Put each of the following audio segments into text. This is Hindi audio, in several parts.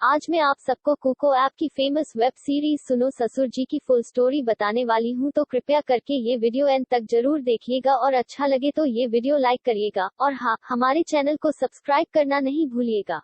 आज मैं आप सबको कुको ऐप की फेमस वेब सीरीज सुनो ससुर जी की फुल स्टोरी बताने वाली हूँ, तो कृपया करके ये वीडियो एंड तक जरूर देखिएगा और अच्छा लगे तो ये वीडियो लाइक करिएगा और हाँ, हमारे चैनल को सब्सक्राइब करना नहीं भूलिएगा।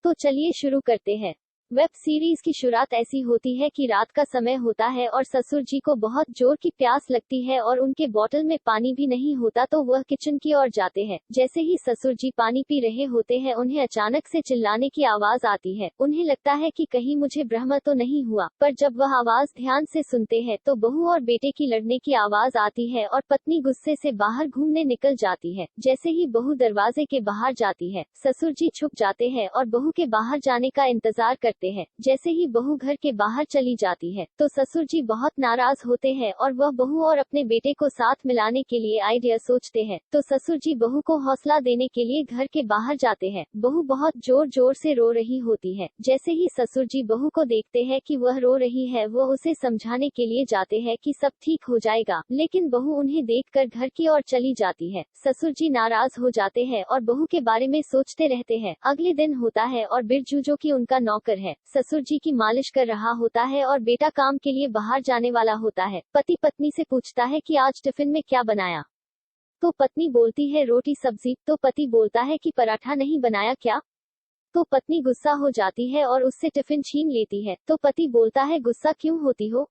तो चलिए शुरू करते हैं। वेब सीरीज की शुरुआत ऐसी होती है कि रात का समय होता है और ससुर जी को बहुत जोर की प्यास लगती है और उनके बोतल में पानी भी नहीं होता, तो वह किचन की ओर जाते हैं। जैसे ही ससुर जी पानी पी रहे होते हैं, उन्हें अचानक से चिल्लाने की आवाज आती है। उन्हें लगता है कि कहीं मुझे भ्रम तो नहीं हुआ, पर जब वह आवाज ध्यान से सुनते हैं तो बहू और बेटे की लड़ने की आवाज आती है और पत्नी गुस्से से बाहर घूमने निकल जाती है। जैसे ही बहू दरवाजे के बाहर जाती है, ससुर जी छुप जाते हैं और बहू के बाहर जाने का इंतजार करते हैं। जैसे ही बहू घर के बाहर चली जाती है तो ससुर जी बहुत नाराज होते हैं और वह बहू और अपने बेटे को साथ मिलाने के लिए आइडिया सोचते हैं। तो ससुर जी बहू को हौसला देने के लिए घर के बाहर जाते हैं। बहू बहुत जोर जोर से रो रही होती है। जैसे ही ससुर जी बहू को देखते हैं कि वह रो रही है, वह उसे समझाने के लिए जाते हैं कि सब ठीक हो जाएगा, लेकिन बहू उन्हें देखकर घर की ओर चली जाती है। ससुर जी नाराज हो जाते हैं और बहू के बारे में सोचते रहते हैं। अगले दिन होता है और बिरजू, जो कि उनका नौकर है, ससुर जी की मालिश कर रहा होता है और बेटा काम के लिए बाहर जाने वाला होता है। पति पत्नी से पूछता है कि आज टिफिन में क्या बनाया, तो पत्नी बोलती है रोटी सब्जी। तो पति बोलता है कि पराठा नहीं बनाया क्या? तो पत्नी गुस्सा हो जाती है और उससे टिफिन छीन लेती है। तो पति बोलता है गुस्सा क्यों होती हो,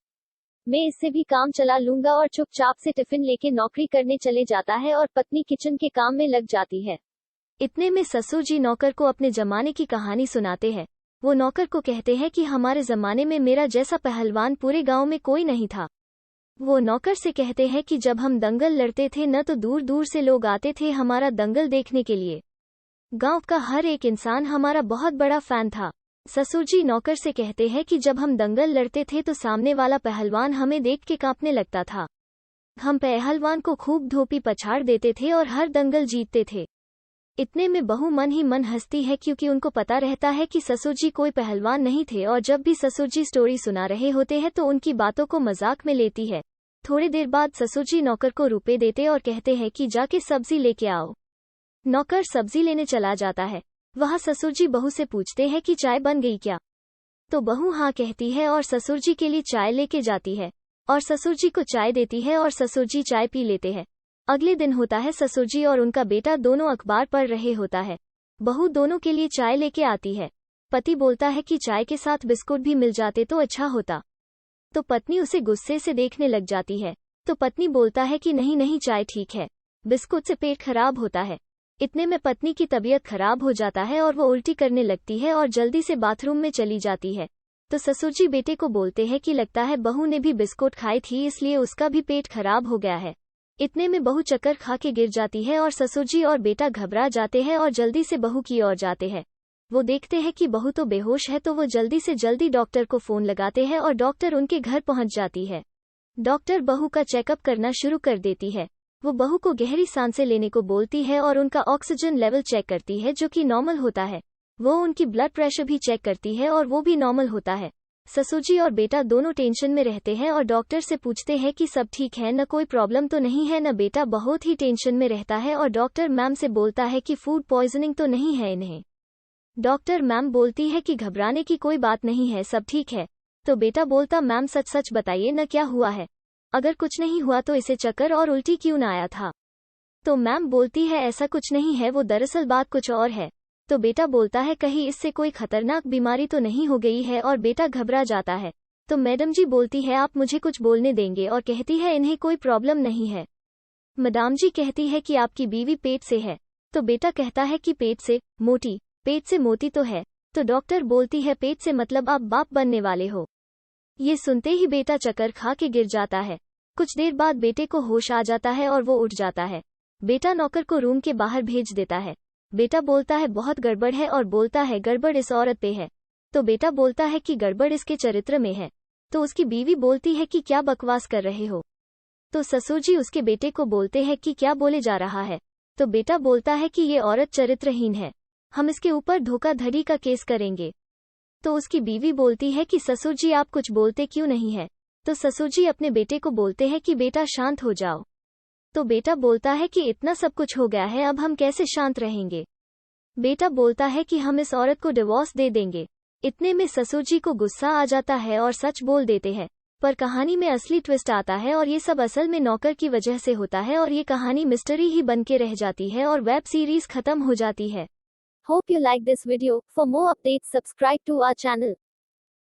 मैं इससे भी काम चला लूंगा, और चुपचाप से टिफिन लेके नौकरी करने चले जाता है और पत्नी किचन के काम में लग जाती है। इतने में ससुर जी नौकर को अपने जमाने की कहानी सुनाते हैं। वो नौकर को कहते हैं कि हमारे जमाने में मेरा जैसा पहलवान पूरे गांव में कोई नहीं था। वो नौकर से कहते हैं कि जब हम दंगल लड़ते थे न, तो दूर दूर से लोग आते थे हमारा दंगल देखने के लिए। गांव का हर एक इंसान हमारा बहुत बड़ा फैन था। ससुर जी नौकर से कहते हैं कि जब हम दंगल लड़ते थे तो सामने वाला पहलवान हमें देख के कांपने लगता था। हम पहलवान को खूब धोपी पछाड़ देते थे और हर दंगल जीतते थे। इतने में बहू मन ही मन हंसती है, क्योंकि उनको पता रहता है कि ससुर जी कोई पहलवान नहीं थे, और जब भी ससुर जी स्टोरी सुना रहे होते हैं तो उनकी बातों को मजाक में लेती है। थोड़ी देर बाद ससुर जी नौकर को रुपए देते और कहते हैं कि जाके सब्जी लेके आओ। नौकर सब्जी लेने चला जाता है। वहाँ ससुर जी बहू से पूछते हैं कि चाय बन गई क्या, तो बहू हाँ कहती है और ससुर जी के लिए चाय लेके जाती है और ससुर जी को चाय देती है और ससुर जी चाय पी लेते हैं। अगले दिन होता है। ससुर जी और उनका बेटा दोनों अखबार पढ़ रहे होता है। बहू दोनों के लिए चाय लेके आती है। पति बोलता है कि चाय के साथ बिस्कुट भी मिल जाते तो अच्छा होता, तो पत्नी उसे गुस्से से देखने लग जाती है। तो पत्नी बोलता है कि नहीं नहीं, चाय ठीक है, बिस्कुट से पेट खराब होता है। इतने में पत्नी की तबीयत खराब हो जाता है और वो उल्टी करने लगती है और जल्दी से बाथरूम में चली जाती है। तो ससुर जी बेटे को बोलते हैं कि लगता है बहू ने भी बिस्कुट खाई थी, इसलिए उसका भी पेट खराब हो गया है। इतने में बहू चक्कर खा के गिर जाती है और ससुर जी और बेटा घबरा जाते हैं और जल्दी से बहू की ओर जाते हैं। वो देखते हैं कि बहू तो बेहोश है, तो वो जल्दी से जल्दी डॉक्टर को फोन लगाते हैं और डॉक्टर उनके घर पहुंच जाती है। डॉक्टर बहू का चेकअप करना शुरू कर देती है। वो बहू को गहरी सांसें लेने को बोलती है और उनका ऑक्सीजन लेवल चेक करती है, जो कि नॉर्मल होता है। वो उनकी ब्लड प्रेशर भी चेक करती है और वो भी नॉर्मल होता है। ससुर जी और बेटा दोनों टेंशन में रहते हैं और डॉक्टर से पूछते हैं कि सब ठीक है न, कोई प्रॉब्लम तो नहीं है न। बेटा बहुत ही टेंशन में रहता है और डॉक्टर मैम से बोलता है कि फूड पॉइजनिंग तो नहीं है इन्हें। डॉक्टर मैम बोलती है कि घबराने की कोई बात नहीं है, सब ठीक है। तो बेटा बोलता मैम सच सच बताइए न, क्या हुआ है, अगर कुछ नहीं हुआ तो इसे चक्कर और उल्टी क्यों न आया था? तो मैम बोलती है ऐसा कुछ नहीं है, वो दरअसल बात कुछ और है। तो बेटा बोलता है कहीं इससे कोई खतरनाक बीमारी तो नहीं हो गई है, और बेटा घबरा जाता है। तो मैडम जी बोलती है आप मुझे कुछ बोलने देंगे, और कहती है इन्हें कोई प्रॉब्लम नहीं है। मैडम जी कहती है कि आपकी बीवी पेट से है। तो बेटा कहता है कि पेट से मोटी, पेट से मोती तो है। तो डॉक्टर बोलती है पेट से मतलब आप बाप बनने वाले हो। ये सुनते ही बेटा चक्कर खा के गिर जाता है। कुछ देर बाद बेटे को होश आ जाता है और वो उठ जाता है। बेटा नौकर को रूम के बाहर भेज देता है। बेटा बोलता है बहुत गड़बड़ है और बोलता है गड़बड़ इस औरत पे है। तो बेटा बोलता है कि गड़बड़ इसके चरित्र में है। तो उसकी बीवी बोलती है कि क्या बकवास कर रहे हो। तो ससुर जी उसके बेटे को बोलते हैं कि क्या बोले जा रहा है। तो बेटा बोलता है कि ये औरत चरित्रहीन है, हम इसके ऊपर धोखाधड़ी का केस करेंगे। तो उसकी बीवी बोलती है कि ससुर जी आप कुछ बोलते क्यों नहीं है। तो ससुर जी अपने बेटे को बोलते हैं कि बेटा शांत हो जाओ। तो बेटा बोलता है कि इतना सब कुछ हो गया है, अब हम कैसे शांत रहेंगे। बेटा बोलता है कि हम इस औरत को डिवोर्स दे देंगे। इतने में ससुर जी को गुस्सा आ जाता है और सच बोल देते हैं। पर कहानी में असली ट्विस्ट आता है और ये सब असल में नौकर की वजह से होता है और ये कहानी मिस्ट्री ही बन के रह जाती है और वेब सीरीज खत्म हो जाती है। Hope you like this video. For more updates, subscribe to our channel.